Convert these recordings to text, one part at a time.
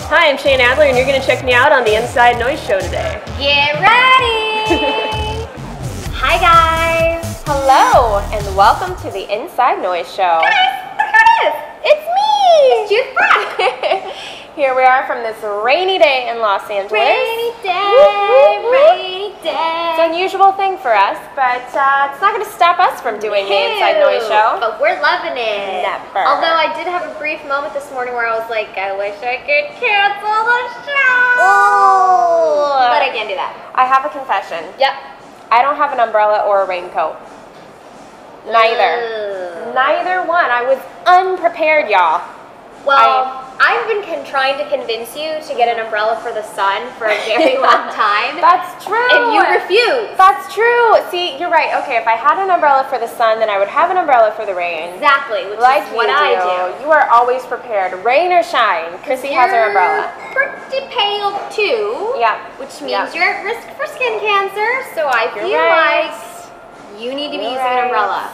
Hi, I'm Shane Adler, and you're going to check me out on the Inside Noise Show today. Get ready! Hi guys! Hello, and welcome to the Inside Noise Show. Guys, look who it is! It's me! It's Judith Brock! Here we are from this rainy day in Los Angeles. Rainy day, Woo-hoo. rainy day. It's an unusual thing for us, but it's not going to stop us from doing the Inside Noise Show. But we're loving it. Never. Although I did have a brief moment this morning where I was like, I wish I could cancel the show. Oh. But I can't do that. I have a confession. Yep. I don't have an umbrella or a raincoat. Neither. Neither one. I was unprepared, y'all. Well, I've been trying to convince you to get an umbrella for the sun for a very long time. That's true. And you refuse. That's true. See, you're right. Okay, if I had an umbrella for the sun, then I would have an umbrella for the rain. Exactly, which like is what I do. You are always prepared, rain or shine. Chrissy has her umbrella. Pretty pale too. Yeah. Which means you're at risk for skin cancer. So I feel like you need to be using an umbrella.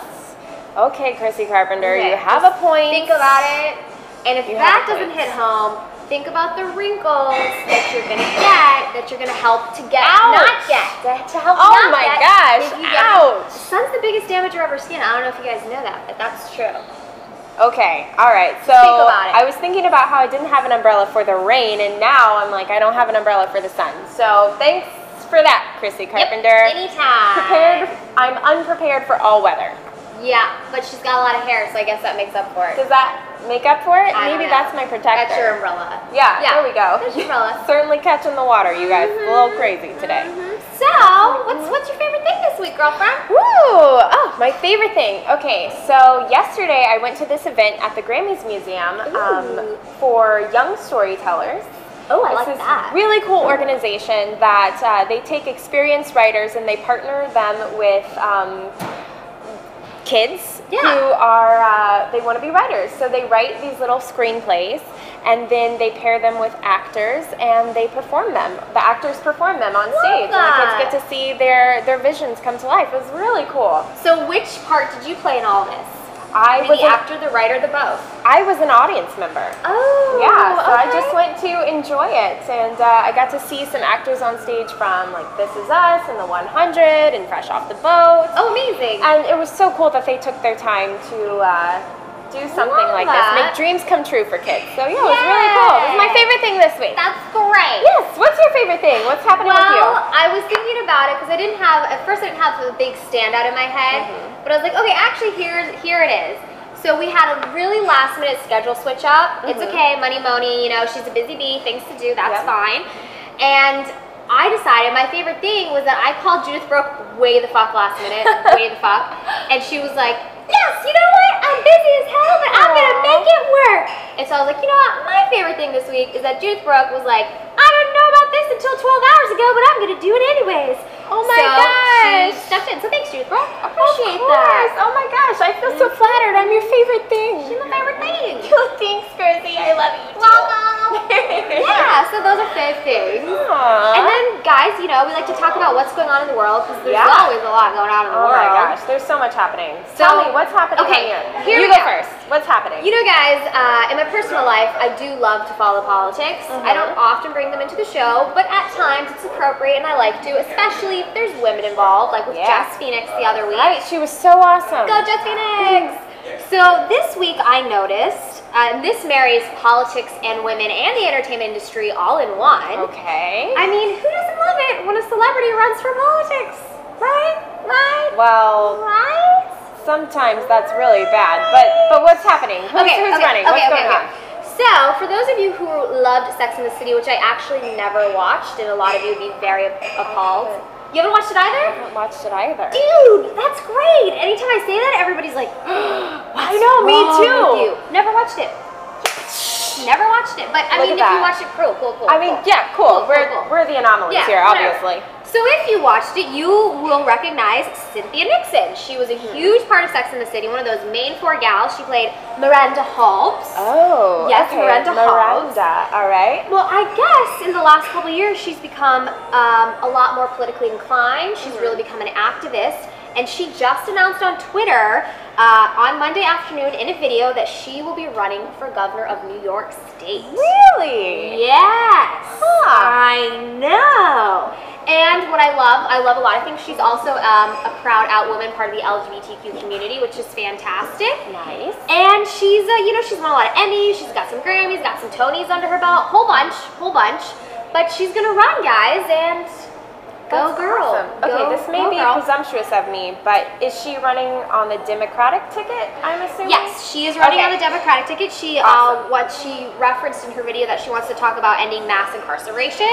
Okay, Chrissy Carpenter, Okay, you have a point. Think about it. And if that doesn't points. hit home, think about the wrinkles that you're gonna get, that you're gonna help to get, Ouch. not get, to help Oh not my get. gosh, If you ouch. The sun's the biggest damager of our skin. I don't know if you guys know that, but that's true. Okay, all right. So Think about it. I was thinking about how I didn't have an umbrella for the rain, and now I'm like, I don't have an umbrella for the sun. So thanks for that, Chrissy Carpenter. Yep, anytime. I'm unprepared for all weather. Yeah, but she's got a lot of hair, so I guess that makes up for it. Does that make up for it? I don't Maybe know. that's my protector. That's your umbrella. Yeah, there we go. That's your umbrella. Certainly catching the water, you guys. It's a little crazy today. So, what's your favorite thing this week, girlfriend? Woo! Oh, my favorite thing. Okay, so yesterday I went to this event at the Grammys Museum for young storytellers. Oh, I This like is that. a really cool organization that they take experienced writers and they partner them with kids who are, they want to be writers. So they write these little screenplays and then they pair them with actors and they perform them. The actors perform them on stage and the kids get to see their visions come to life. It was really cool. So which part did you play in all this? I was the actor, the writer, the both? I was an audience member. Oh, yeah, so I okay. just went to enjoy it, and I got to see some actors on stage from like This Is Us and The 100 and Fresh Off the Boat. Oh, amazing. And it was so cool that they took their time to do something like this, make dreams come true for kids. So yeah, it was really cool. It was my favorite thing this week. That's great. Yes, what's your favorite thing? What's happening with you? Well, I was thinking about it because at first I didn't have a big standout in my head, but I was like, okay, actually here it is. So we had a really last minute schedule switch up. It's okay, money Moni, you know, she's a busy bee, things to do, that's fine. And I decided my favorite thing was that I called Judith Brooke way the fuck last minute, way the fuck. And she was like, yes, you know what? I'm busy as hell, but I'm gonna make it work. And so I was like, you know what? My favorite thing this week is that Judith Brooke was like, I didn't know about this until 12 hours ago, but I'm gonna do it anyways. Oh my gosh. She stepped in. So thanks, Judith Brooke. I appreciate that. Oh my gosh, I feel so flattered. I'm your favorite thing. She's my favorite thing. Thanks, Chrissy. I love you too. Welcome. Yeah, so those are fave things. Aww. And then, guys, you know, we like to talk about what's going on in the world because there's always a lot going on in the world. Oh my gosh, there's so much happening. So, Tell me, what's happening okay, here we you go go. first. What's happening? You know, guys, in my personal life, I do love to follow politics. I don't often bring them into the show, but at times it's appropriate and I like to, especially if there's women involved, like with Jess Phoenix the other week. Right, she was so awesome. Go Jess Phoenix! So this week I noticed, and this marries politics and women and the entertainment industry all in one. Okay. I mean, who doesn't love it when a celebrity runs for politics? Right? Right? Well, Right? sometimes that's really bad, but what's happening? Who's running? What's going on? So, for those of you who loved Sex and the City, which I actually never watched, and a lot of you would be very appalled. You haven't watched it I either? haven't watched it either. Dude, that's great. Anytime I say that, everybody's like, I know, me too. with you? Never watched it. Never watched it. But, I mean, if you watched it, cool. I mean, yeah, cool. We're the anomalies here, obviously. So if you watched it, you will recognize Cynthia Nixon. She was a huge part of Sex and the City, one of those main four gals. She played Miranda Hobbs. Oh, yes, okay. Miranda Hobbs. All right. Well, I guess in the last couple of years, she's become a lot more politically inclined. She's really become an activist. And she just announced on Twitter on Monday afternoon in a video that she will be running for governor of New York State. Really? Yes. Huh. I know. And what I love a lot of things. She's also a proud out woman, part of the LGBTQ community, which is fantastic. Nice. And she's, she's won a lot of Emmys. She's got some Grammys, got some Tonys under her belt, whole bunch. But she's gonna run, guys, and go girl. Awesome. Okay, this may be presumptuous of me, but is she running on the Democratic ticket, I'm assuming? Yes, she is running on the Democratic ticket. She, what she referenced in her video, that she wants to talk about ending mass incarceration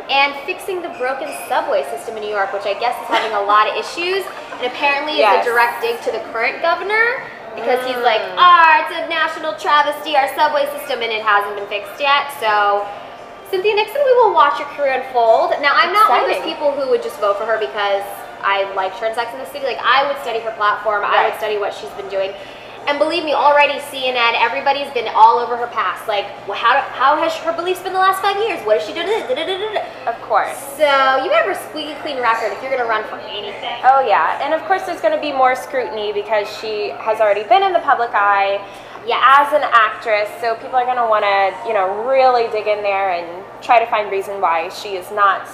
and fixing the broken subway system in New York, which I guess is having a lot of issues, and apparently is a direct dig to the current governor, because he's like, it's a national travesty, our subway system, and it hasn't been fixed yet. So Cynthia Nixon, we will watch your career unfold. Now, I'm not one of those people who would just vote for her because I liked her in Sex and the City. Like, I would study her platform. I would study what she's been doing. And believe me, already CNN, everybody's been all over her past. Like, how has her beliefs been the last 5 years? What has she done? Of course. So you better have a squeaky clean record if you're going to run for anything. Oh, yeah. And, of course, there's going to be more scrutiny because she has already been in the public eye. As an actress, so people are going to want to, really dig in there and try to find reason why she is not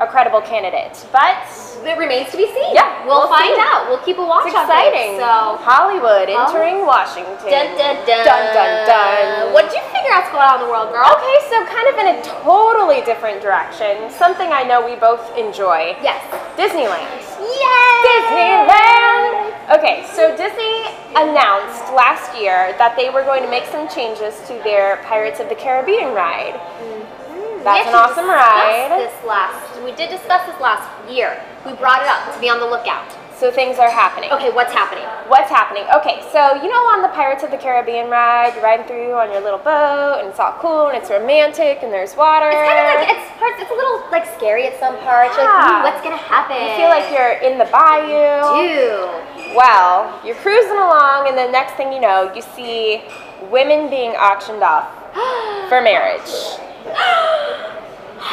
a credible candidate. But it remains to be seen. Yeah, we'll find out. We'll keep a watch on exciting. things. So Hollywood entering Washington. Dun dun dun. Dun dun dun. What did you figure out's going on in the world, girl? Okay, so kind of in a totally different direction. Something I know we both enjoy. Yes. Disneyland. Yay! Disneyland! Okay, so Disney announced last year that they were going to make some changes to their Pirates of the Caribbean ride. That's an awesome ride. We did discuss this last year. We brought it up to be on the lookout. So things are happening. Okay, what's happening? What's happening? Okay, so on the Pirates of the Caribbean ride, you're riding through on your little boat, and it's all cool, and it's romantic, and there's water. It's kind of like, it's a little like scary at some parts. You're like, what's gonna happen? You feel like you're in the bayou. Well, you're cruising along, and the next thing you know, you see women being auctioned off for marriage.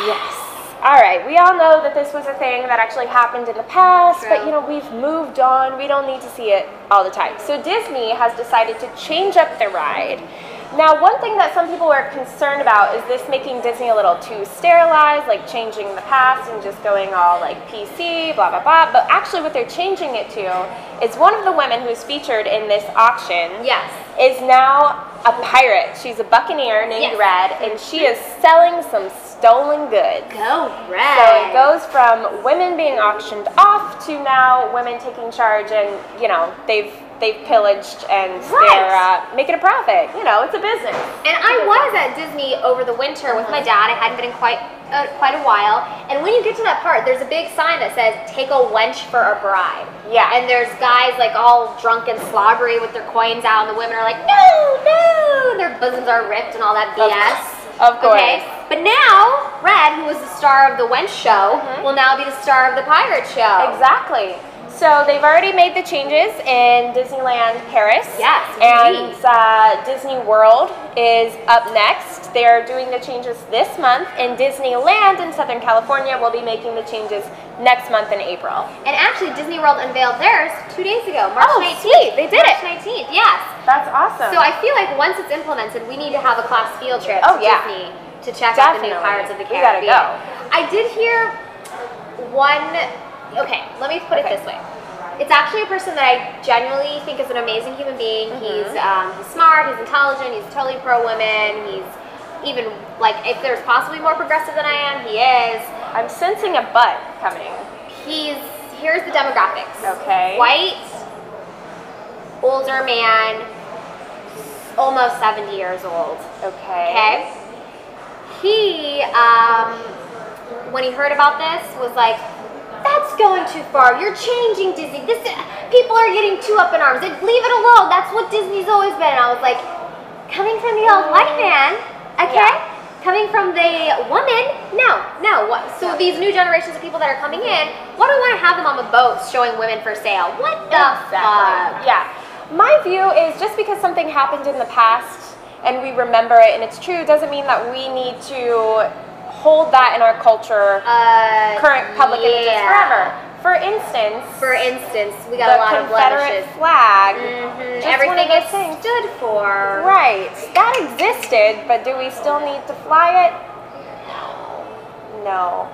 Yes. All right, we all know that this was a thing that actually happened in the past, but we've moved on. We don't need to see it all the time. So Disney has decided to change up the ride. Now, one thing that some people are concerned about is this making Disney a little too sterilized, like changing the past and just going all like PC, blah, blah, blah. But actually what they're changing it to is one of the women who's featured in this auction is now a pirate. She's a buccaneer named Red, and she is selling some stolen goods. Go Red! So it goes from women being auctioned off to now women taking charge, and they've pillaged and they're making a profit. It's a business. And I was at Disney over the winter with my dad. I hadn't been in quite a while. And when you get to that part, there's a big sign that says, "Take a wench for a bride." Yeah. And there's guys like all drunk and slobbery with their coins out, and the women are like, "No, no!" Their bosoms are ripped and all that BS. Of course. Okay. But now, Red, who was the star of the wench show, will now be the star of the pirate show. Exactly. So they've already made the changes in Disneyland Paris. Yes, and Disney World is up next. They're doing the changes this month, and Disneyland in Southern California will be making the changes next month in April. And actually, Disney World unveiled theirs 2 days ago, March 19th. Sweet. They did March 19th, yes. That's awesome. So I feel like once it's implemented, we need to have a class field trip to Disney to check out the new Pirates of the Caribbean. We gotta go. I did hear one. Okay, let me put it this way. It's actually a person that I genuinely think is an amazing human being. He's smart, he's intelligent, he's totally pro-women, he's even, like, if there's possibly more progressive than I am, he is. I'm sensing a butt coming. Here's the demographics. Okay. White, older man, almost 70 years old. Okay. He, when he heard about this, was like, "That's going too far. You're changing Disney. People are getting too up in arms. Leave it alone. That's what Disney's always been." And I was like, coming from the old white man, coming from the woman, no. So these new generations of people that are coming in, why do I want to have them on the boats showing women for sale? What the fuck? Yeah. My view is just because something happened in the past and we remember it and it's true doesn't mean that we need to hold that in our culture, current public images forever. For instance, we got a lot of Confederate blemishes. flag. Just Everything one of it those things. stood for. Right. That existed, but do we still need to fly it? No.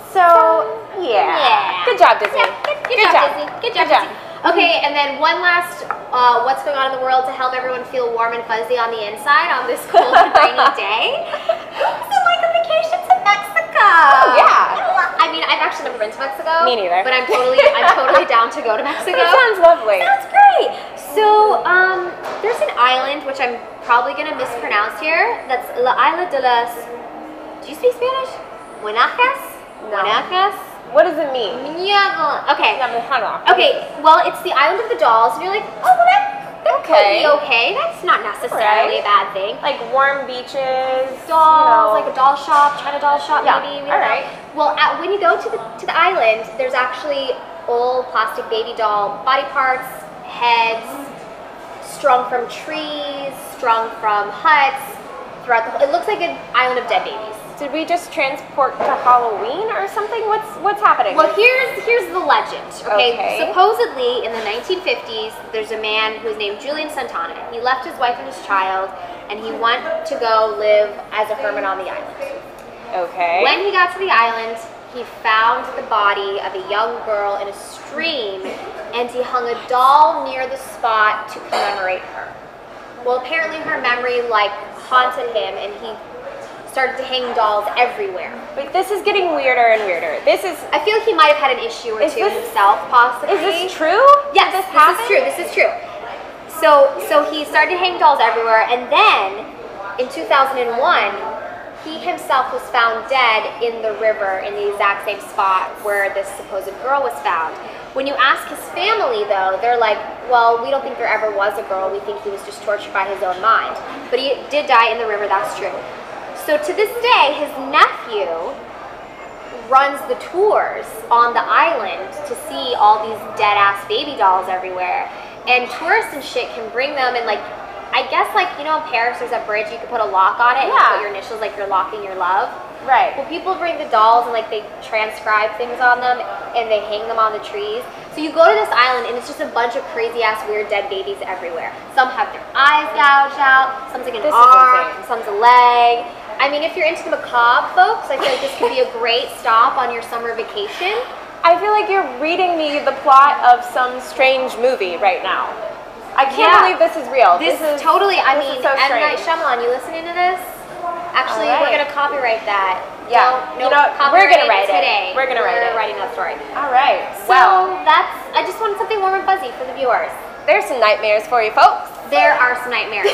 So, yeah. Good job, Disney. Yeah, good job, Disney. Good job, Disney. Okay, and then one last what's going on in the world to help everyone feel warm and fuzzy on the inside on this cold and rainy day. So like a vacation to Mexico. Oh, yeah. I mean, I've actually never been to Mexico. Me neither. But I'm totally down to go to Mexico. That sounds lovely. Sounds great. So there's an island which I'm probably gonna mispronounce here. That's La Isla de las. Do you speak Spanish? Buenajas? No. Buenajas? What does it mean? Yeah. Okay. Okay. Okay. Well, it's the island of the dolls, and you're like, oh, well, that could be okay. That's not necessarily a bad thing. Like warm beaches, Dolls, like a doll shop, China doll shop, maybe. All right. Well, when you go to the island, there's actually old plastic baby doll body parts, heads, strung from trees, strung from huts. Throughout it looks like an island of dead babies. Did we just transport to Halloween or something? What's happening? Well, here's the legend. Okay. Supposedly in the 1950s, there's a man who's named Julian Santana. He left his wife and his child, and he went to go live as a hermit on the island. Okay. When he got to the island, he found the body of a young girl in a stream, and he hung a doll near the spot to commemorate her. Well, apparently her memory haunted him, and he started to hang dolls everywhere. But this is getting weirder and weirder. I feel like he might have had an issue or two himself, possibly. Is this true? Yes, this is true. So he started to hang dolls everywhere, and then in 2001, he himself was found dead in the river in the exact same spot where this supposed girl was found. When you ask his family, though, they're like, well, we don't think there ever was a girl. We think he was just tortured by his own mind. But he did die in the river, that's true. So to this day, his nephew runs the tours on the island to see all these dead-ass baby dolls everywhere. And tourists and shit can bring them, and I guess in Paris there's a bridge, you can put a lock on it and you put your initials, like you're locking your love. Right. Well, people bring the dolls and they transcribe things on them and they hang them on the trees. So you go to this island and it's just a bunch of crazy ass weird dead babies everywhere. Some have their eyes gouged out, some's like an arm, some's a leg. I mean, if you're into the macabre, folks, I feel like this could be a great stop on your summer vacation. I feel like you're reading me the plot of some strange movie right now. I can't believe this is real. This is totally, I mean, so M. Night Shyamalan, you listening to this? Actually, we're going to copyright that. Yeah. No, we're going to write today. We're going to write it. We're writing that story. All right. So I just wanted something warm and fuzzy for the viewers. There's some nightmares for you folks. There are some nightmares.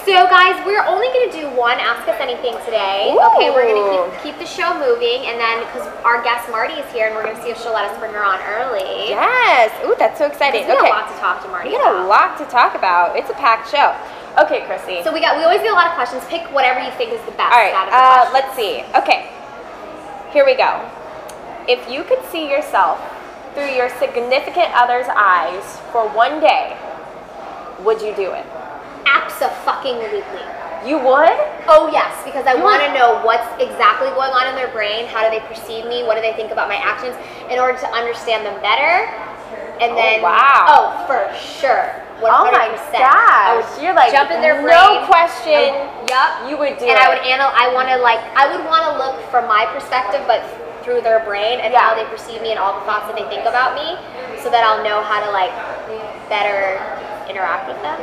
So guys, we're only going to do one Ask Us Anything today. Ooh. Okay, we're going to keep the show moving, and then because our guest Marty is here, and we're going to see if she'll let us bring her on early. Yes. Ooh, that's so exciting. We got a lot to talk to Marty about. We got a lot to talk about. It's a packed show. Okay, Chrissy. So we always get a lot of questions. Pick whatever you think is the best. All right. Out of the questions. Let's see. Okay. Here we go. If you could see yourself through your significant other's eyes for one day, would you do it? Abso-fucking-lutely. You would? Oh yes, because I want to know what's exactly going on in their brain. How do they perceive me? What do they think about my actions? In order to understand them better, and then for sure. 100%. Oh my gosh! You're like jump in their brain. No question. You would do it. And I would I would want to look from my perspective, but through their brain and how they perceive me and all the thoughts that they think about me, so that I'll know how to better interact with them.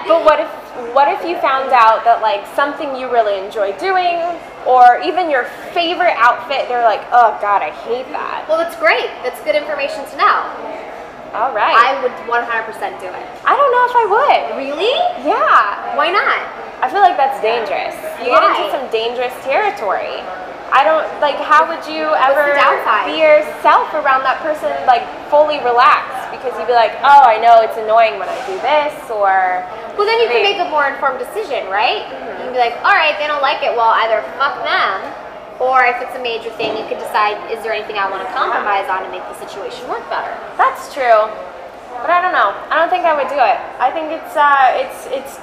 But what if you found out that something you really enjoy doing, or even your favorite outfit, they're like, oh god, I hate that. Well, that's great. That's good information to know. All right. I would 100% do it. I don't know if I would. Really? Yeah. Why not? I feel like that's dangerous. You get into some dangerous territory. I don't, how would you ever be yourself around that person, fully relaxed? Because you'd be like, oh, I know it's annoying when I do this, or... Well, then you can make a more informed decision, right? You can be like, all right, they don't like it, well, either fuck them, or if it's a major thing, you could decide, is there anything I want to compromise on to make the situation work better? That's true. But I don't know. I don't think I would do it. I think it's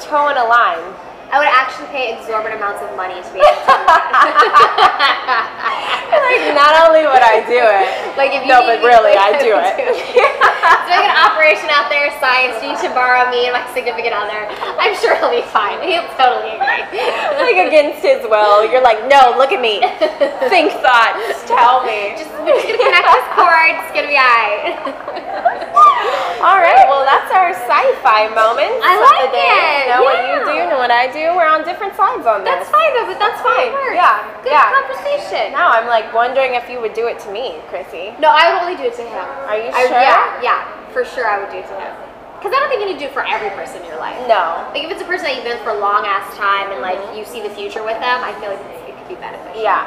toeing a line. I would actually pay exorbitant amounts of money to be able to do that. Like, not only would I do it, Like if you no, but really, I do it. Doing an operation out there, science, you should borrow me and my significant other. I'm sure he'll be fine. He'll totally agree. Like against his will, you're like, no, look at me. Think thoughts, tell me. We're just gonna connect this cord. It's gonna be alright. All right, well, that's our sci-fi moments I of like the day. it. Know what you do, know what I do. We're on different sides on this. That's fine though, but that's fine. Yeah, Good yeah. conversation. Now I'm like wondering if you would do it to me, Chrissy. No, I would only do it to him. Are you sure? Yeah, for sure I would do it to him. Because I don't think you need to do it for every person in your life. No. Like if it's a person that you've been with for a long ass time and like you see the future with them, I feel like it could be beneficial. Yeah.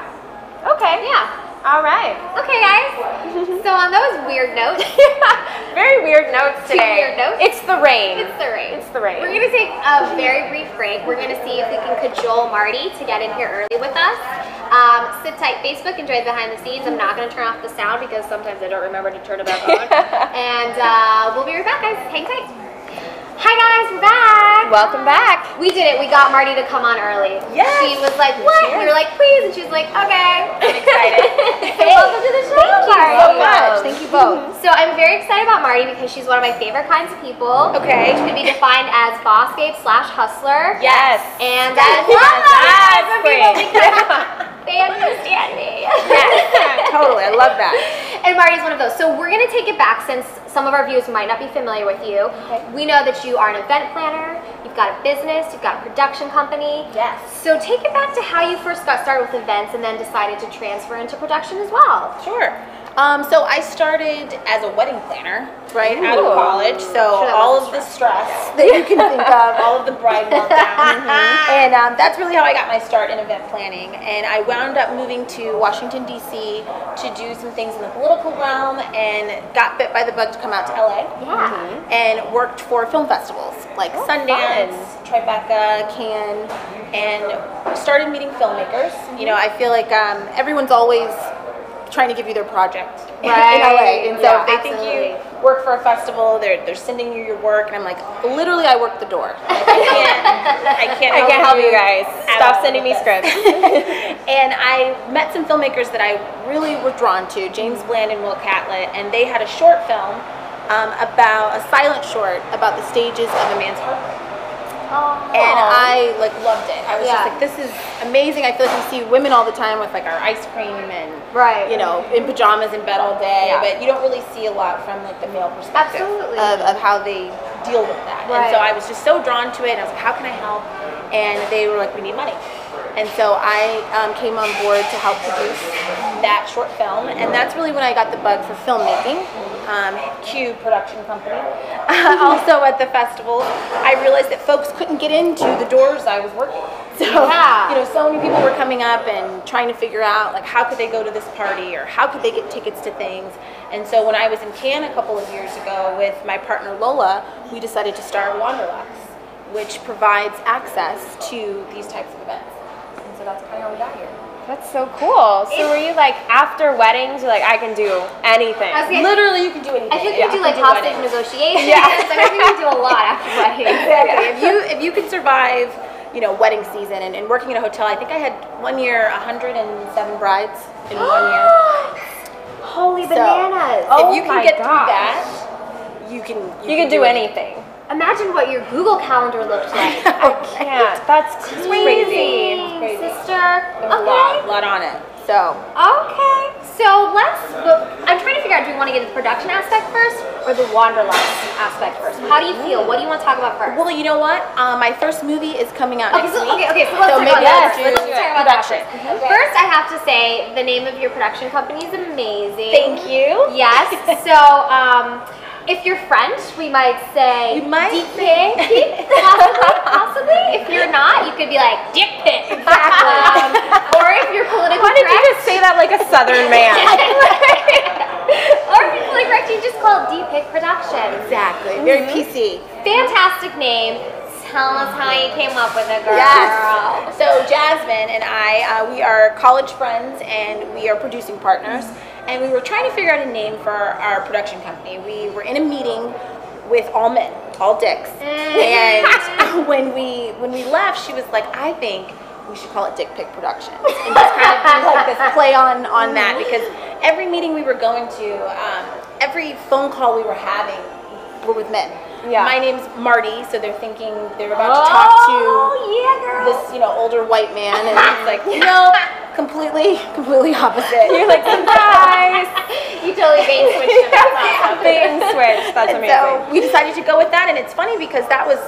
Okay. Yeah. All right. Okay, guys. So on those weird notes, very weird notes today. Weird notes. It's the rain. It's the rain. It's the rain. We're gonna take a very brief break. We're gonna see if we can cajole Marty to get in here early with us. Sit tight, Facebook. Enjoy behind the scenes. I'm not gonna turn off the sound because sometimes I don't remember to turn it back on. And we'll be right back, guys. Hang tight. Hi guys, we're back. Welcome back. We did it. We got Marty to come on early. Yes. She was like, what? We were like, please. And she was like, okay. I'm excited. So welcome to the show, Marty. Thank you so much. Thank you both. So I'm very excited about Marty because she's one of my favorite kinds of people. Okay. She could be defined as boss babe / hustler. Yes. And Yes. some people Yes. because they understand me. Yes. Totally. I love that. And Marty's one of those. So we're going to take it back since some of our viewers might not be familiar with you. Okay. We know that you are an event planner, you've got a business, you've got a production company. Yes. So take it back to how you first got started with events and then decided to transfer into production as well. Sure. So I started as a wedding planner right out Ooh. of college. So Sure, that all was of the stress that you can think of, all of the bride meltdown. And that's really how I got my start in event planning. And I wound up moving to Washington, D.C. to do some things in the political realm and got bit by the bug to come out to L.A. Yeah. And worked for film festivals like Sundance, Tribeca, Cannes, and started meeting filmmakers. You know, I feel like everyone's always trying to give you their project in LA. And so Yeah, if they think you work for a festival, they're sending you your work, and I'm like, literally, I work the door. Like, I can't help you guys. Stop sending me with scripts. And I met some filmmakers that I really was drawn to, James Bland and Will Catlett, and they had a short film about a silent short about the stages of a man's heartbreak. And I loved it. I was just like, this is amazing. I feel like we see women all the time with like our ice cream and you know, in pajamas in bed all day, but you don't really see a lot from like the male perspective of how they deal with that. And so I was just so drawn to it, and I was like, how can I help? And they were like, we need money. And so I came on board to help produce that short film, and that's really when I got the bug for filmmaking. Cue production company. Also at the festival, I realized that folks couldn't get into the doors I was working. So, you know, so many people were coming up and trying to figure out like how could they go to this party or how could they get tickets to things. And so when I was in Cannes a couple of years ago with my partner Lola, we decided to start Wanderlust, which provides access to these types of events. And so that's kind of how we got here. That's so cool. So were you like, after weddings, you're like, I can do anything? Literally, you can do anything. I think you do like hostage negotiations. Yes. I think you do a lot after weddings. Exactly. If you can survive, you know, wedding season and working in a hotel, I think I had 1 year 107 brides in 1 year. Holy So, bananas. if you can get through that, you can do anything. Imagine what your Google Calendar looked like. I can't. That's crazy. Sister. There's a lot on it. So Okay. So I'm trying to figure out, do you want to get the production aspect first or the Wanderlust aspect first? How do you feel? What do you want to talk about first? well, you know what? My first movie is coming out next week. Okay, so let's talk maybe about that. let's Let's do talk about that production. first. First, I have to say the name of your production company is amazing. Thank you. Yes. So, if you're French, we might say Dick pic, possibly. If you're not, you could be like dick pic. Exactly. Or if you're politically Why did you correct, just say that like a Southern man? or if you're politically correct, you just call it D-Pic Productions. Exactly. Very PC. Fantastic name. Tell us how you came up with it, girl. Yes. So Jasmine and I, we are college friends and we are producing partners. And we were trying to figure out a name for our production company. We were in a meeting with all men all dicks. And when we left, she was like, I think we should call it Dick Pic Productions, and just kind of do like this play on that, because every meeting we were going to, every phone call we were having were with men. Yeah. My name's Marty, so they're thinking they're about to talk to this, older white man, and it's like, no, completely opposite. You're like, surprise! You totally bait switched them. That's awesome. Bait and switch. That's amazing. So we decided to go with that, and it's funny because that was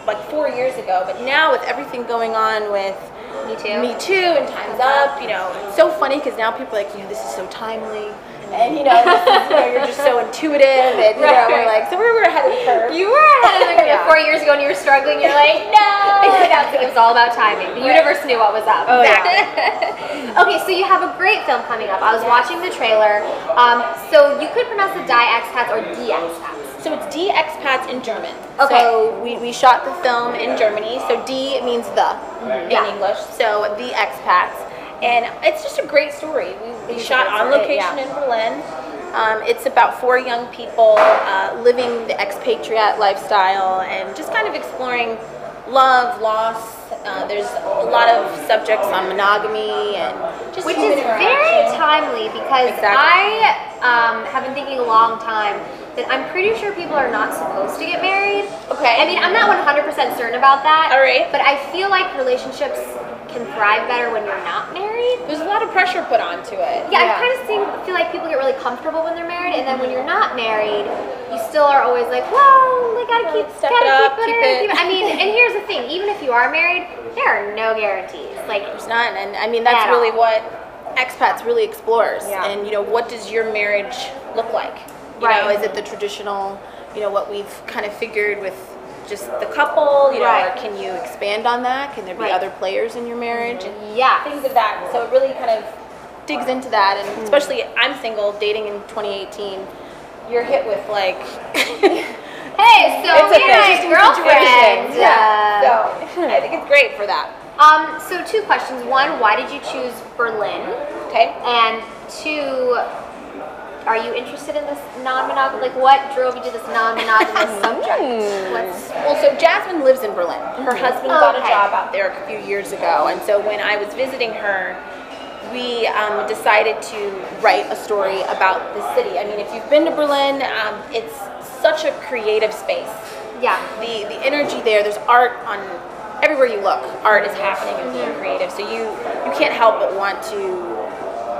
like 4 years ago, but now with everything going on with Me Too and Time's Up, it's so funny because now people are like, this is so timely. And this is, you're just so intuitive, and we're like, so we were ahead of the curve. You were ahead of the curve 4 years ago, and you were struggling. You're like, no. It was all about timing. The universe knew what was up. Oh, exactly. Okay, so you have a great film coming up. I was watching the trailer. So you could pronounce the Die Expats or Die Expats. So it's Die Expats in German. Okay. So we shot the film in Germany. So Die means the in English. So the Expats. And it's just a great story. We shot on location in Berlin. It's about 4 young people living the expatriate lifestyle and just kind of exploring love, loss. There's a lot of subjects on monogamy and just Which human is interaction. very timely because I have been thinking a long time that I'm pretty sure people are not supposed to get married. Okay. I mean, I'm not 100% certain about that. All right. But I feel like relationships can thrive better when you're not married. There's a lot of pressure put onto it. Yeah, I kind of feel like people get really comfortable when they're married, and then when you're not married, you still are always like, well, I gotta keep Step it up, keep it. I mean, and here's the thing: even if you are married, there are no guarantees. Like, There's none, and I mean that's really what Expats really explores. And what does your marriage look like? Is it the traditional, what we've kind of figured with just the couple, or can you expand on that? Can there be other players in your marriage? And things of that. So it really kind of digs into that, and especially I'm single, dating in 2018. You're hit with like, hey, so we're my girlfriend. So I think it's great for that. So 2 questions. 1, why did you choose Berlin? Okay. And 2, are you interested in this non-monogamous? Like, what drove you to this non-monogamous subject? Well, so Jasmine lives in Berlin. Her husband got a job out there a few years ago, and so when I was visiting her, we decided to write a story about the city. I mean, if you've been to Berlin, it's such a creative space. Yeah. The energy there. There's art on everywhere you look. Art is happening and being creative, so you can't help but want to.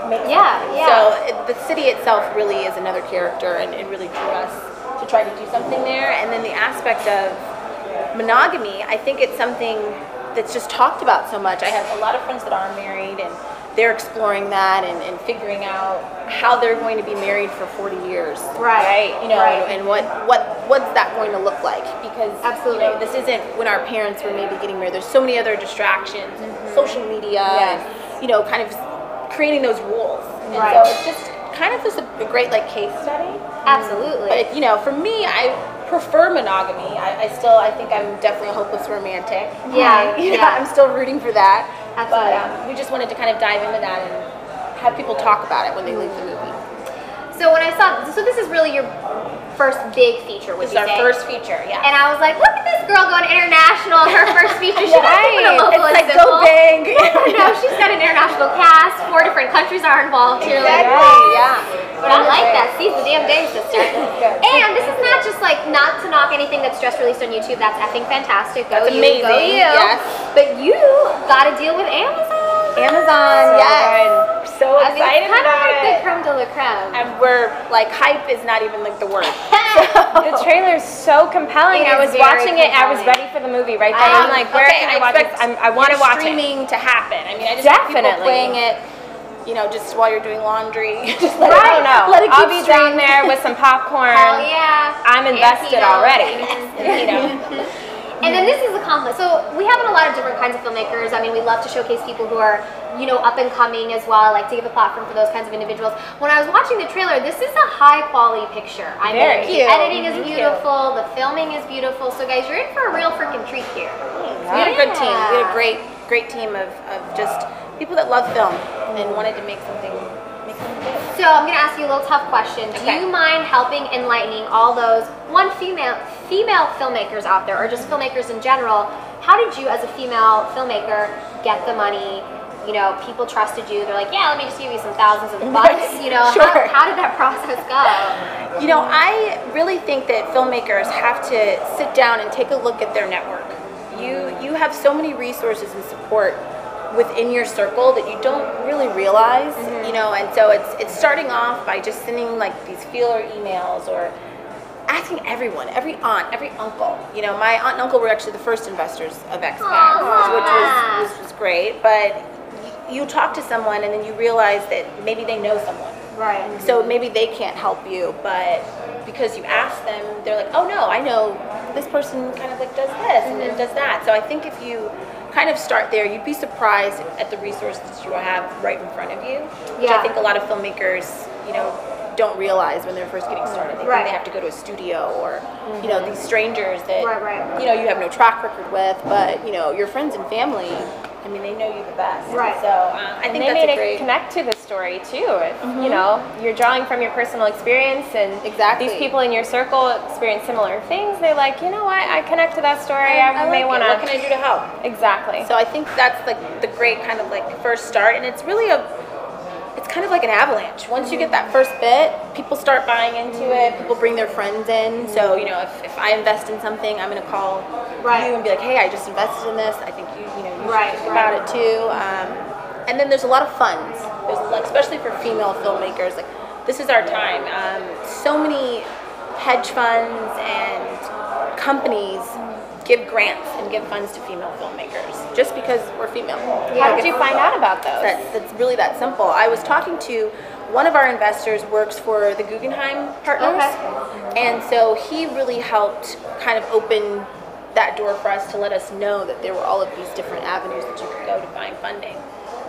So the city itself really is another character, and it really drew us to try to do something there. And then the aspect of monogamy, I think it's something that's just talked about so much. I have a lot of friends that are married, and they're exploring that and figuring out how they're going to be married for 40 years. Right. And what's that going to look like? Because this isn't when our parents were maybe getting married. There's so many other distractions, social media, and kind of think those rules. And so it's just kind of just a great case study. Absolutely. But for me, I prefer monogamy. I think I'm definitely a hopeless romantic. I'm still rooting for that. Absolutely. But we just wanted to kind of dive into that and have people talk about it when they leave the movie. So when I saw, this is really your first big feature, would you say? This is our first feature, And I was like, look at this girl going international. Her first feature, she wasn't even a local. It's go big. No, she's got an international cast. 4 different countries are involved here. But I like that. Seize the damn day, sister. And this is not just not to knock anything that's just released on YouTube. That's effing fantastic. Go that's you, amazing. Go you. Yes. But you got to deal with Amazon. Yes. So excited about it. The creme de la creme. And we're hype is not even the word. The trailer is so compelling. I was watching it. I was ready for the movie right then. I'm like, where can I watch this? I want to watch it. Streaming to happen. I mean, I just want people playing it. Just while you're doing laundry. Just let it I'll be down there with some popcorn. Hell yeah. I'm invested already. And then this is a complex. So we have a lot of different kinds of filmmakers. I mean, we love to showcase people who are, up and coming as well. I like to give a platform for those kinds of individuals. When I was watching the trailer, this is a high quality picture. I mean, the editing is beautiful, the filming is beautiful. So guys, you're in for a real freaking treat here. We had a good team. We had a great team of just people that love film and wanted to make something good. So I'm gonna ask you a little tough question. Do Okay. you mind helping enlightening all those female filmmakers out there, or just filmmakers in general? How did you, as a female filmmaker, get the money? You know, people trusted you. They're like, yeah, let me just give you some thousands of bucks. You know, Sure. how did that process go? You know, I really think that filmmakers have to sit down and take a look at their network. You have so many resources and support within your circle that you don't really realize, you know, and so it's starting off by just sending like these feeler emails or asking everyone, every aunt, every uncle. You know, my aunt and uncle were actually the first investors of XPAC, which was great, but you talk to someone and then you realize that maybe they know someone. Right. So maybe they can't help you, but because you ask them, they're like, oh no, I know this person kind of like does this and does that. So I think if you kind of start there, you'd be surprised at the resources you have right in front of you, which I think a lot of filmmakers, you know, don't realize when they're first getting started. They think they have to go to a studio or, you know, these strangers that, you know, you have no track record with, but, you know, your friends and family, I mean, they know you the best. Right. So I think they that's made a great... it connect to the story too. If, you know, you're drawing from your personal experience, and these people in your circle experience similar things. They're like, you know what, I connect to that story. I may want to. What can I do to help? Exactly. So I think that's like the great kind of like first start, and it's really it's kind of like an avalanche. Once you get that first bit, people start buying into it. People bring their friends in. So, you know, if I invest in something, I'm going to call you and be like, hey, I just invested in this. I think you should think about it too. And then there's a lot of funds. There's like, especially for female filmmakers, like this is our time. So many hedge funds and companies give grants and give funds to female filmmakers just because we're female. How did you find out about those? That's really that simple. I was talking to one of our investors, works for the Guggenheim Partners, and so he really helped kind of open that door for us to let us know that there were all of these different avenues that you could go to find funding.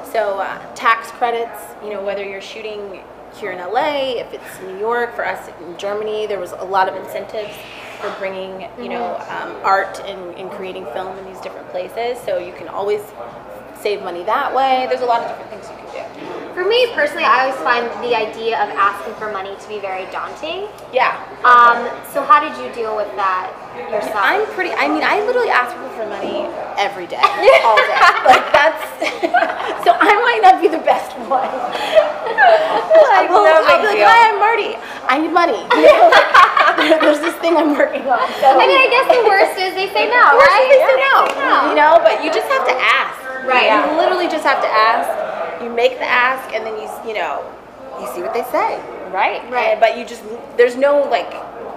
So tax credits, you know, whether you're shooting here in LA, if it's New York, for us in Germany, there was a lot of incentives for bringing, you know, art and creating film in these different places. So you can always save money that way. There's a lot of different things you can do. For me personally, I always find the idea of asking for money to be very daunting. Yeah. So how did you deal with that yourself? I literally ask people for money every day, all day. Like that's, so I might not be the best one. I'll be like, hi, I'm Marty. I need money. You know, like, there's this thing I'm working on. So, I mean, I guess the worst is they say no, right? They say no. You know, but you just have to ask. Right. You literally just have to ask. You make the ask, and then you see what they say. Right. But there's no like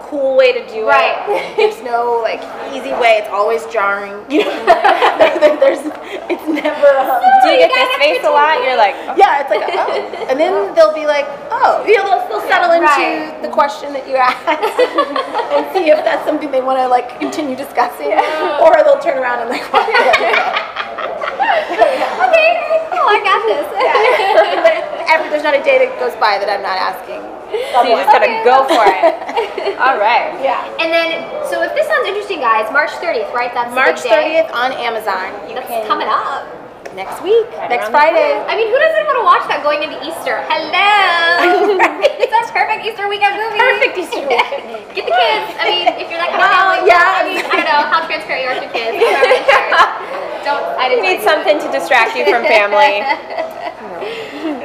cool way to do it. There's no like easy way. It's always jarring. You know, it's never. Do you get this face a lot? You're like, oh. Yeah, it's like, oh, and then they'll be like, oh, you know, they'll settle into the question that you asked and see if that's something they want to like continue discussing, or they'll turn around and like walk away. Okay, cool, I got this. There's not a day that goes by that I'm not asking. So you just gotta go for it. All right. Yeah. And then, so if this sounds interesting, guys, March 30th, right? That's March the big day. 30th on Amazon. That's coming up. Next week, next Friday. I mean, who doesn't want to watch that going into Easter? Hello! It's a perfect Easter weekend movie. Perfect Easter weekend. Get the kids. I mean, if you're that kind of family. Yeah. I mean, I don't know how transparent you are with kids. I didn't need something to distract you from family.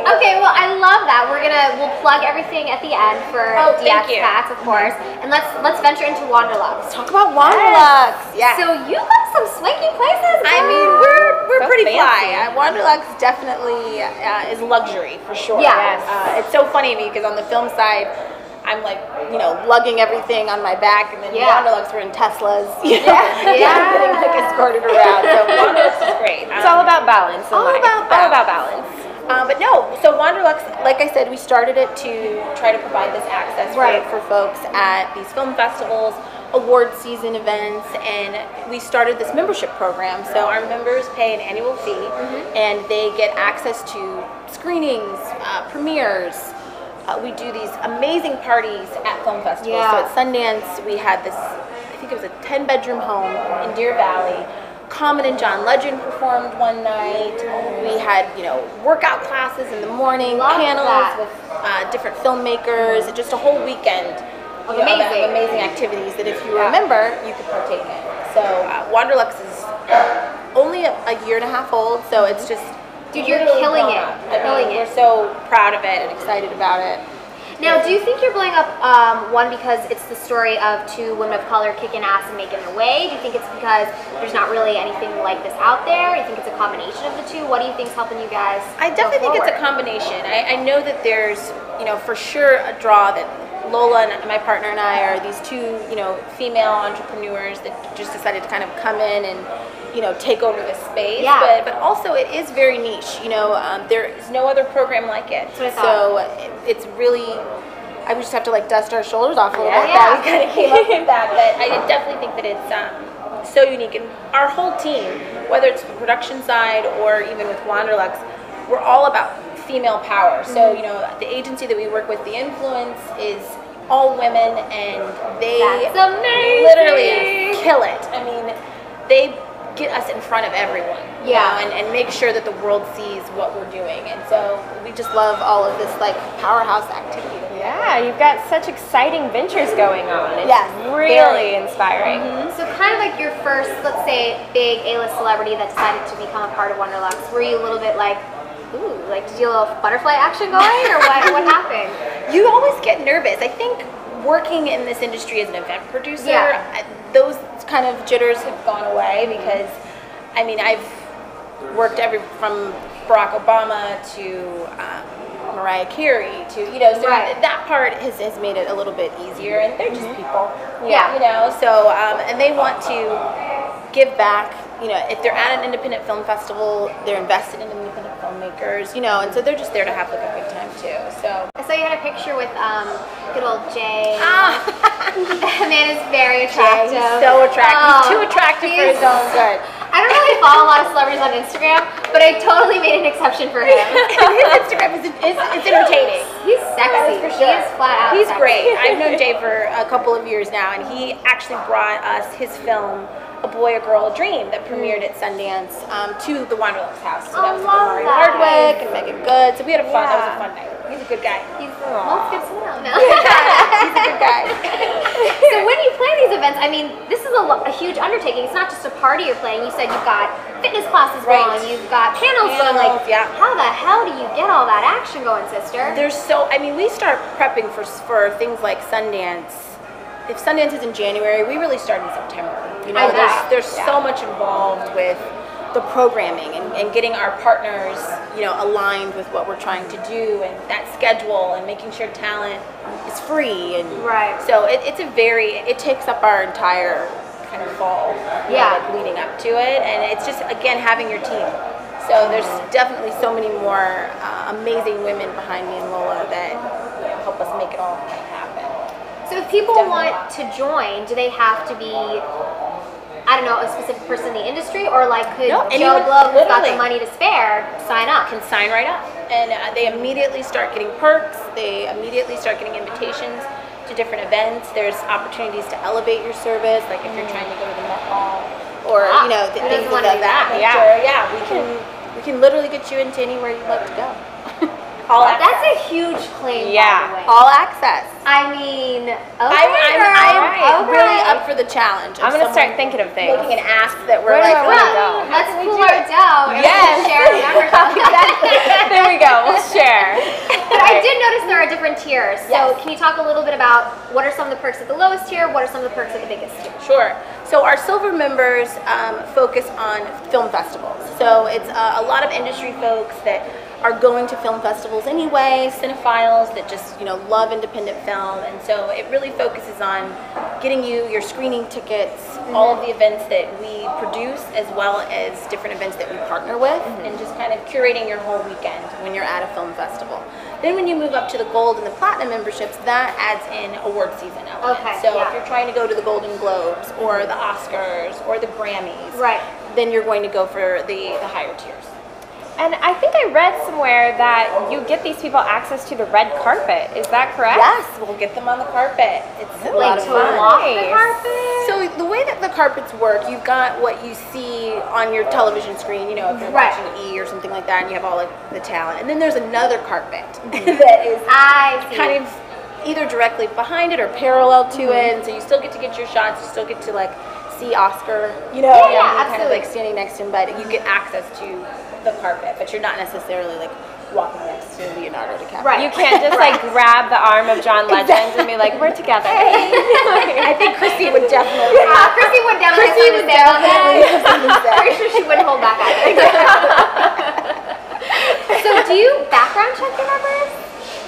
Okay, well, I love that. We'll plug everything at the end for DX of course, and let's venture into Wanderlux. Let's talk about Wanderlux. Yeah. So you got some swanky places. I mean, we're So pretty fancy. fly. Wanderlux definitely is luxury for sure. Yeah. It's so funny to me because on the film side, I'm like, you know, lugging everything on my back, and then Wanderlux we're in Teslas. You know? Getting like escorted around. So Wanderlux is great. It's all about balance in life. All about balance. But no, so Wanderlux, like I said, we started it to try to provide this access for folks at these film festivals, award season events, and we started this membership program. So our members pay an annual fee, and they get access to screenings, premieres. We do these amazing parties at film festivals. So at Sundance, we had this, I think it was a 10-bedroom home in Deer Valley. Common and John Legend performed one night. We had, you know, workout classes in the morning, panels with different filmmakers, just a whole weekend Of you know, amazing. of amazing activities that if you were a member, you could partake in. So Wanderlux is only a year and a half old, so it's just Dude, you're literally killing grown it. up. I mean, Killing it. we're so proud of it and excited about it. Now, do you think you're blowing up, one, because it's the story of two women of color kicking ass and making their way? Do you think it's because there's not really anything like this out there? You think it's a combination of the two? What do you think's helping you guys I definitely think it's a combination. I know that there's, you know, for sure a draw that Lola and my partner and I are these two, you know, female entrepreneurs that just decided to kind of come in and, you know, take over this space. Yeah. But also it is very niche. You know, there is no other program like it. That's what I thought. So it's really, I would just have to like dust our shoulders off a little bit. Yeah. We kind of came up with that. But I definitely think that it's so unique. And our whole team, whether it's the production side or even with Wanderlux, we're all about female power. So, you know, the agency that we work with, The Influence, is all women, and they That's amazing. literally kill it. I mean, they get us in front of everyone, you Yeah. know, and make sure that the world sees what we're doing. And so we just love all of this like powerhouse activity. That we have. Yeah, you've got such exciting ventures going on. It's Yes, really inspiring. So kind of like your first, let's say, big A-list celebrity that decided to become a part of Wanderlux, were you a little bit like, ooh, like did you a little butterfly action going, or what happened? You always get nervous. I think working in this industry as an event producer, Yeah. those kind of jitters have gone away because, I mean, I've worked from Barack Obama to Mariah Carey to, you know, so Right. that part has made it a little bit easier, and they're just people. Yeah. You know, so, and they want to give back. You know, if they're at an independent film festival, they're invested in independent filmmakers, you know, and so they're just there to have like a good time too. So I saw you had a picture with good old Jay. Ah. That man is very Jay, attractive. he's so attractive. He's too attractive for his he's- own good. I don't really follow a lot of celebrities on Instagram, but I totally made an exception for him. His Instagram is entertaining. He's sexy. For sure. He is flat out He's sexy. great. I've known Jay for a couple of years now, and he actually brought us his film, A Boy, a Girl, a Dream, that premiered at Sundance to the Wanderlux house. So that was with love Mari that. Hardwick and Megan Good. So we had a fun. That was a Yeah. fun night. He's a good guy. He's well, it's good to know now. He's a good guy. So when you play these events, I mean, this is a huge undertaking. It's not just a party you're playing. You said you've got fitness classes Right. going, you've got panels going. Panels, Like, yeah. how the hell do you get all that action going, sister? There's I mean, we start prepping for things like Sundance. If Sundance is in January, we really start in September. You know, I bet. there's so much involved with the programming and getting our partners, you know, aligned with what we're trying to do, and that schedule, and making sure talent is free. And Right. so it takes up our entire kind of fall, you know, Yeah. like leading up to it, and it's just, again, having your team. So there's definitely so many more amazing women behind me and Lola that, you know, help us make it all happen. So if people Definitely. want to join, do they have to be, I don't know, a specific person in the industry, or like could No, Joe anyone, Blow, who's got the literally. money to spare, sign up? Can sign right up, and they immediately start getting perks. They immediately start getting invitations to different events. There's opportunities to elevate your service, like if you're trying to go to the Met Ball, or Wow. you know, Who things doesn't of wanna do that that? nature. Yeah, we can literally get you into anywhere you'd like to go. All access. That's a huge claim, Yeah. by the way. All access. I mean, okay, I'm girl, really okay. up for the challenge. of I'm gonna start someone thinking of things. making an ask that we're Where do like, I wanna well, go? Let's how can we pull do our it? dough and Yes. share the numbers. There we go. We'll share. But I did notice there are different tiers. So Yes. can you talk a little bit about what are some of the perks at the lowest tier? What are some of the perks at the biggest tier? Sure. So our silver members focus on film festivals. So it's a lot of industry folks that are going to film festivals anyway, cinephiles that just, you know, love independent film, and so it really focuses on getting you your screening tickets, all of the events that we produce, as well as different events that we partner with, and just kind of curating your whole weekend when you're at a film festival. Then when you move up to the gold and the platinum memberships, that adds in award season elements. Okay, So yeah. if you're trying to go to the Golden Globes or the Oscars or the Grammys, Right. then you're going to go for the higher tiers. And I think I read somewhere that you get these people access to the red carpet. Is that correct? Yes, we'll get them on the carpet. It's a lot of to fun. walk the carpet. So the way that the carpets work, you've got what you see on your television screen, you know, if you're watching E! Or something like that, and you have all of the talent. And then there's another carpet that is kind of either directly behind it or parallel to it, and so you still get to get your shots, you still get to like see Oscar, you know, kind of like standing next to him, but you get access to the carpet, but you're not necessarily like walking next to Leonardo DiCaprio. Right. You can't just like grab the arm of John Legend and be like, we're together. I think Chrissy would definitely. Chrissy would definitely stand on that. Pretty sure she wouldn't hold back either. So do you background check your members?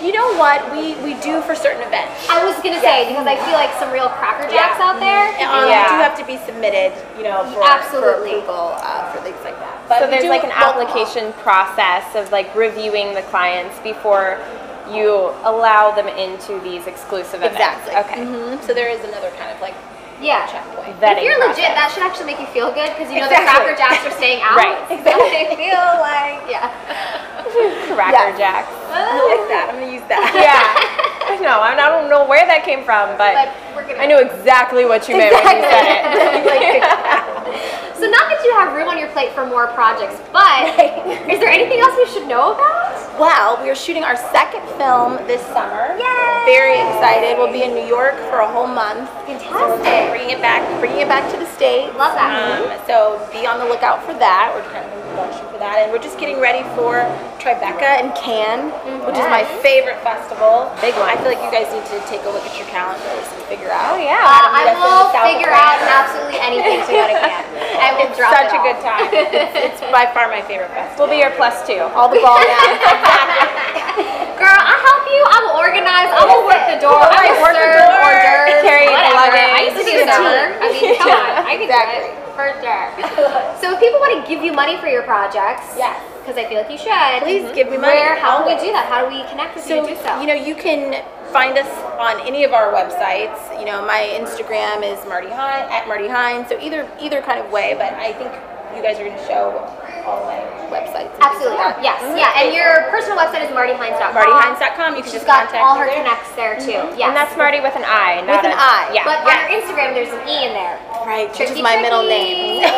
You know what? We do for certain events. I was gonna say, because I feel like some real Cracker Jacks out there. They do have to be submitted, you know, for Absolutely. approval for things like that. But So there's like an application process of like reviewing the clients before you allow them into these exclusive events. Exactly. Okay. So there is another kind of like checkpoint. If you're legit, that should actually make you feel good because you know the Cracker Jacks are staying out. Right. Exactly. They feel like Cracker Jacks. I like that. I'm gonna use that. Yeah. I know. I don't know where that came from, but we're gonna. I knew exactly what you meant when you said it. So not that you have room on your plate for more projects, but is there anything else we should know about? Well, we are shooting our second film this summer. Yay! Very excited. We'll be in New York for a whole month. Fantastic. So we're bringing it back to the States. Love that. So be on the lookout for that. We're kind of in production for that, and we're just getting ready for Tribeca in Cannes, which is my favorite festival. Big one. I feel like you guys need to take a look at your calendars and figure out. Oh yeah. I will figure out absolutely anything to go to Cannes. I will drop Such it a all. good time. It's by far my favorite festival. We'll be your +2. All the ball downs. Girl, I'll help you. I will organize. I will work the door. I will Work the serve door. hors d'oeuvres, Carry the whatever. luggage. I used to do serve. I mean, come on. I can do it. For sure. So if people want to give you money for your projects, Yes. because I feel like you should. Please give me money. How do we do that? How do we connect with you to do so? You know, you can find us on any of our websites. You know, my Instagram is Marty Hines, @MartyHines. So either kind of way, but I think you guys are going to show all my websites. and Absolutely. things like that. Yes. Yeah. And your personal website is martyhines.com. MartyHines.com. You can She's just got contact all her me there. connects there too. Yes. And that's Marty with an I, not With an I. Yeah. But on your Instagram, there's an E in there. Right, which Tricky, is my middle tricky. name.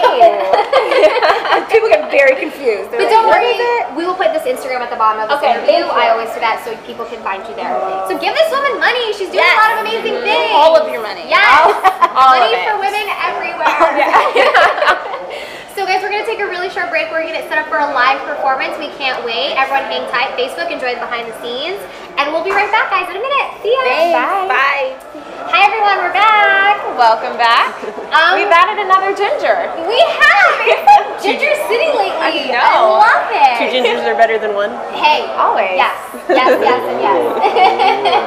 People get very confused. They're But like, don't "What worry, is it?" we will put this Instagram at the bottom of this Okay, interview. thank you. I always do that so people can find you there. So give this woman money. She's doing a lot of amazing things. All of your money. Yes. All money of it. for women everywhere. So guys, we're going to take a really short break. We're going to get set up for a live performance. We can't wait. Everyone hang tight. Facebook, enjoy the behind the scenes. And we'll be right back, guys, in a minute. See ya. Bye. Bye. Hi, everyone. We're back. Welcome back. We've added another ginger. We have. It's like Ginger City lately. I know. I love it. 2 gingers are better than 1. Hey, Always. Yes, yes, yes, and yes.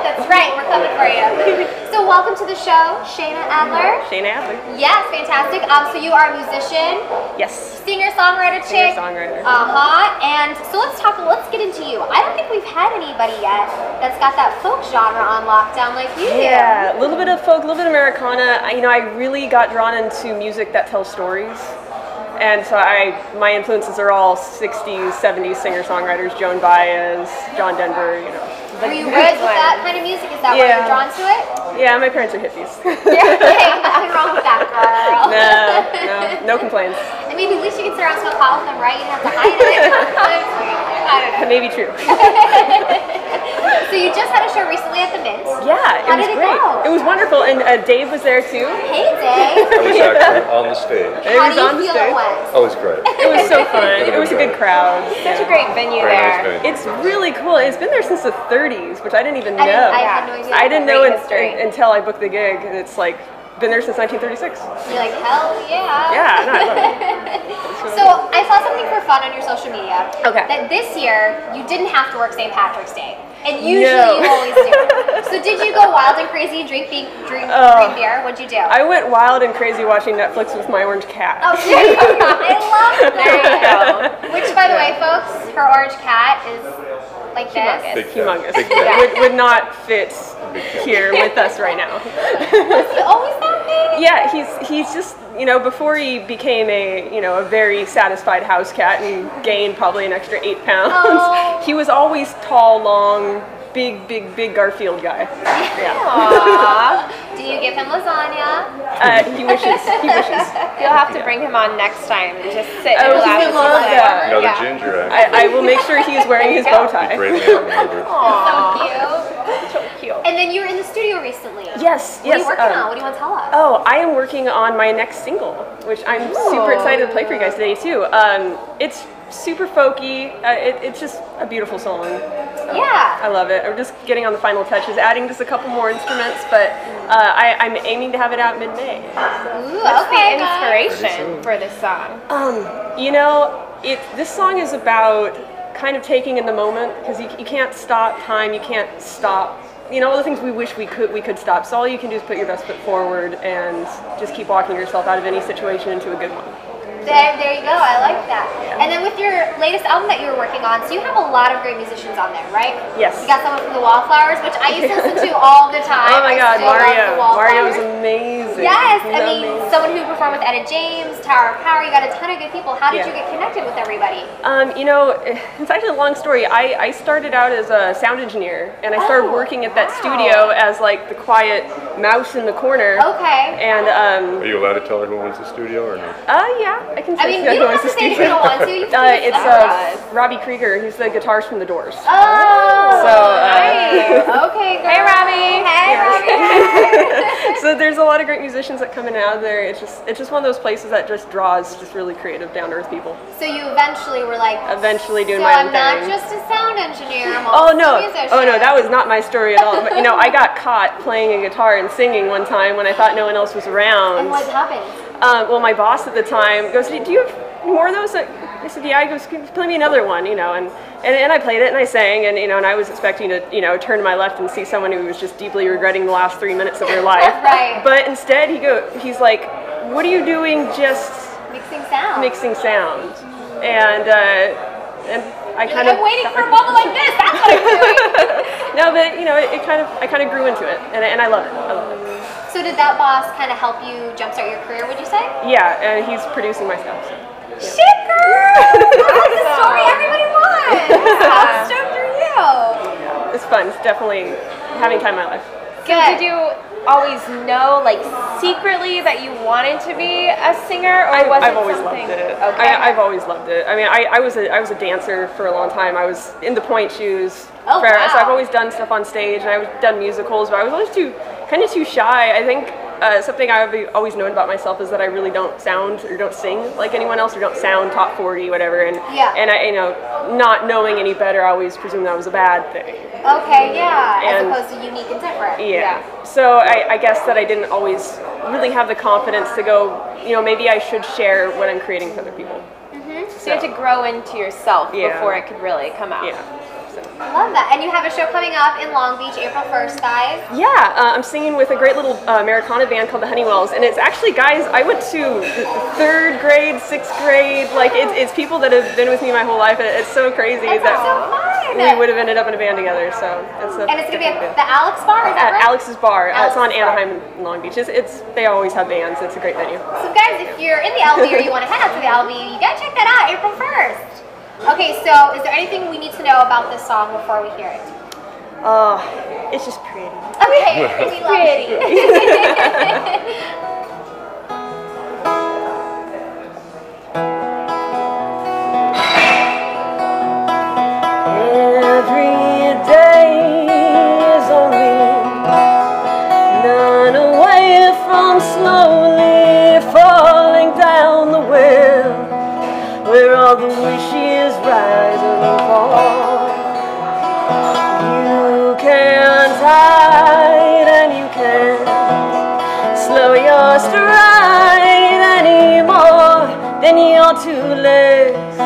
That's right, we're coming for you. So welcome to the show, Shayna Adler. Shayna Adler. Yes, fantastic. So you are a musician, Yes. singer-songwriter chick. Singer-songwriter. And so let's get into you. I don't think we've had anybody yet that's got that folk genre on lockdown like you do. Yeah, a little bit of folk, a little bit of Americana. I really got drawn into music that tells stories. And so my influences are all 60s, 70s singer-songwriters, Joan Baez, John Denver, Were you raised with that kind of music? Is that why you're drawn to it? Yeah, my parents are hippies. Hey, nothing wrong with that, girl. No complaints. I mean, at least you can sit around and smoke pot with them, right? You don't have to hide it. I don't know. That may be true. So you just had a show recently at the Mint. Yeah, How it was did it great. go? It was wonderful, and Dave was there too. Hey, Dave. I was actually on the stage. It How was do on you the feel it stage. went? Oh, it was great. It was so fun. It was a good crowd. Such a great venue Very there. nice venue. It's really cool. It's been there since the 30s, which I didn't even know. I had no idea. I didn't know Great history. until I booked the gig, and it's like been there since 1936. You're like, hell yeah. Yeah, no, I love it. So I saw something for fun on your social media. Okay. That this year you didn't have to work St. Patrick's Day. And usually No. you always do. So did you go wild and crazy and drink beer? What'd you do? I went wild and crazy watching Netflix with my orange cat. Oh, I love that. Which, by the way, folks, her orange cat is like this. Big Humongous. Big cat. Would not fit here with us right now. Was he always that big? Yeah, he's just, before he became a very satisfied house cat and gained probably an extra 8 pounds, he was always tall, long, big Garfield guy. Yeah. Aww. Do you give him lasagna? He wishes. You'll have to bring him on next time. Just sit and Oh, he laugh. would love that. Another ginger, actually. I will make sure he is wearing his bow tie. Greatly outnumbered. So cute. And then you were in the studio recently. Yes. What are you working on? What do you want to tell us? Oh, I am working on my next single, which I'm super excited to play for you guys today too. It's super folky. It's just a beautiful song. Yeah. I love it. I'm just getting on the final touches, adding just a couple more instruments, but I'm aiming to have it out mid-May. Ooh, What's okay, the guys. inspiration for this song? This song is about kind of taking in the moment, because you can't stop time, you can't stop, all the things we wish we could stop. So all you can do is put your best foot forward and just keep walking yourself out of any situation into a good one. There you go. I like that. Yeah. And then with your latest album that you were working on, so you have a lot of great musicians on there, right? Yes. You got someone from the Wallflowers, which I used to listen to all the time. Oh my God, Mario! Mario is Wallflowers. amazing. Yes, He's I mean, amazing. someone who performed with Etta James, Tower of Power. You got a ton of good people. How did you get connected with everybody? It's actually a long story. I started out as a sound engineer, and I started working at that studio as like the quiet mouse in the corner. Okay. And Are you allowed to tell her who owns the studio or no? Yeah, I can say. I mean, you don't have to say if you don't want to. You can It's Robbie Krieger. He's the guitarist from The Doors. Oh, So, nice. Okay, girl. Hey, Robbie. Hey, Robbie. So there's a lot of great musicians that come in and out of there. It's just one of those places that just draws just really creative, down to earth people. So you eventually were like, Eventually doing so my own I'm not thing. just a sound engineer. I'm Oh also no! a musician. Oh no, that was not my story at all. But I got caught playing a guitar and singing one time when I thought no one else was around. And what happened? Well, my boss at the time goes, "Do you have more of those?" I said, "Yeah." He goes, "Play me another one," and I played it and I sang, and and I was expecting to turn to my left and see someone who was just deeply regretting the last 3 minutes of their life. Right. But instead, he's like, "What are you doing? Just Mixing sound. mixing sound," and I kind of I'm waiting for a moment like this. That's what I'm doing. No, but I kind of grew into it, and I love it. I love it. So did that boss kind of help you jumpstart your career, would you say? Yeah, and he's producing my stuff. So. Shit, girl! That's the story everybody wants. How stoked are you? It's fun. It's definitely having time in my life. So did you always know, like, secretly that you wanted to be a singer, or was I've it always something? loved it. Okay. I've always loved it. I mean, I was a dancer for a long time. I was in the point shoes. Oh, forever. wow. So I've always done stuff on stage, and I've done musicals, but I was always kind of too shy. I think something I've always known about myself is that I really don't sound or don't sing like anyone else, or don't sound top 40, whatever. And I, not knowing any better, I always presumed that was a bad thing. Okay, yeah. As And- opposed to unique and different. Yeah. So I guess that I didn't always really have the confidence to go, maybe I should share what I'm creating for other people. So you had to grow into yourself Yeah. before it could really come out. Yeah. So. I love that. And you have a show coming up in Long Beach, April 1st, guys. Yeah, I'm singing with a great little Americana band called the Honeywells, and it's actually guys I went to 3rd grade, 6th grade. Like it's people that have been with me my whole life. It's so crazy That's that so fun. we would have ended up in a band together. So And it's going to be at the Alex Bar, is that right? Alex's Bar. It's on Alex's Bar. Anaheim and Long Beach. They always have bands. It's a great venue. So guys, if you're in the LB or you want to head out to the LB, you got to check that out, April 1st. Okay, so is there anything we need to know about this song before we hear it? Oh, it's just pretty. Okay, we love it. Every day is only none away from slowly falling down the well, where all the wishes rise and fall. You can't hide and you can't slow your stride anymore. Then your 2 legs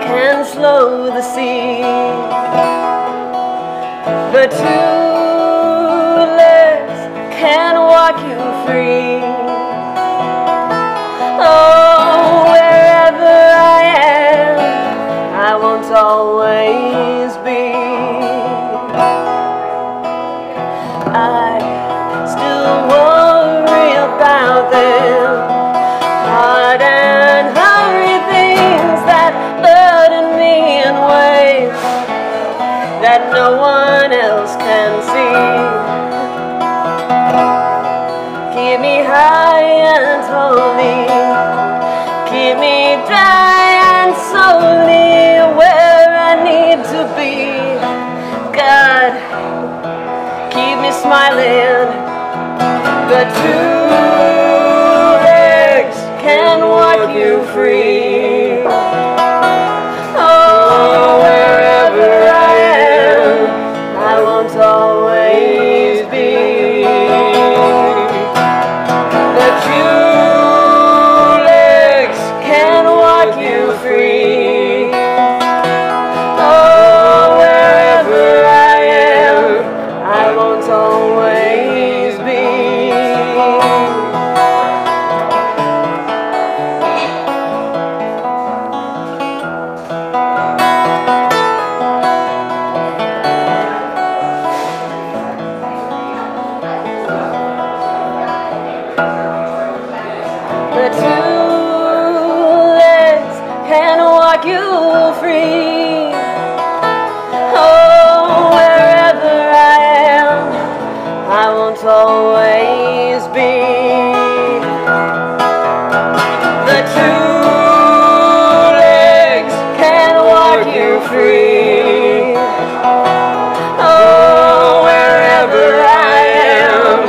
can slow the sea, but 2 legs can walk you free. Oh, wherever I am, I won't always be. I still worry about them that no one else can see. Keep me high and holy, keep me dry and solely where I need to be. God, keep me smiling. The two legs can walk you free. Oh, wherever I am, I won't always be. The two legs can walk you free. Oh, wherever I am, I won't always be. The two legs can walk you free. Oh, wherever I am, I won't always be. The two legs can walk you free. Oh, wherever I am,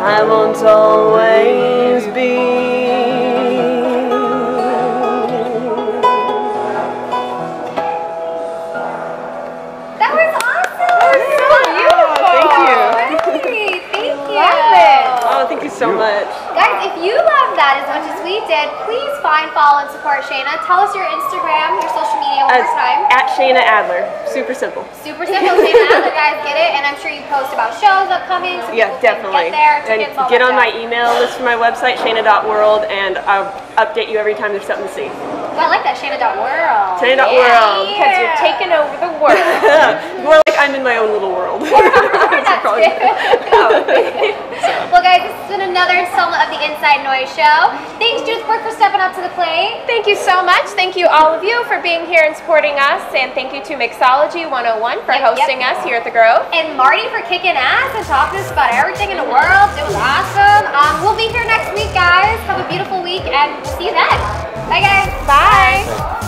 I won't always be. That was awesome. So beautiful. Thank you. Great. Thank you. Love it. Oh, thank you so much. Guys, if you love that as much as we did, please find, follow, and support Shayna. Tell us your Instagram, your social media one more time. At Shayna Adler. Super simple. Super simple, Shayna Adler, guys, get it. And I'm sure you post about shows upcoming, so Yeah, people can definitely. get there, And tickets, all get that on my jazz. email list for my website, shayna.world, and I'll update you every time there's something to see. Oh, I like that, Shayna.world. Shayna.world. Because you're taking over the world. More like I'm in my own little world. That's it. Well, guys, this has been another installment of the Inside Noise Show. Thanks, Judith Burke, for stepping up to the plate. Thank you so much. Thank you all of you for being here and supporting us. And thank you to Mixology 101 for hosting us here at the Grove. And Marty for kicking ass and talking to us about everything in the world. It was awesome. We'll be here next week, guys. Have a beautiful week, and we'll see you then. Bye, guys. Bye.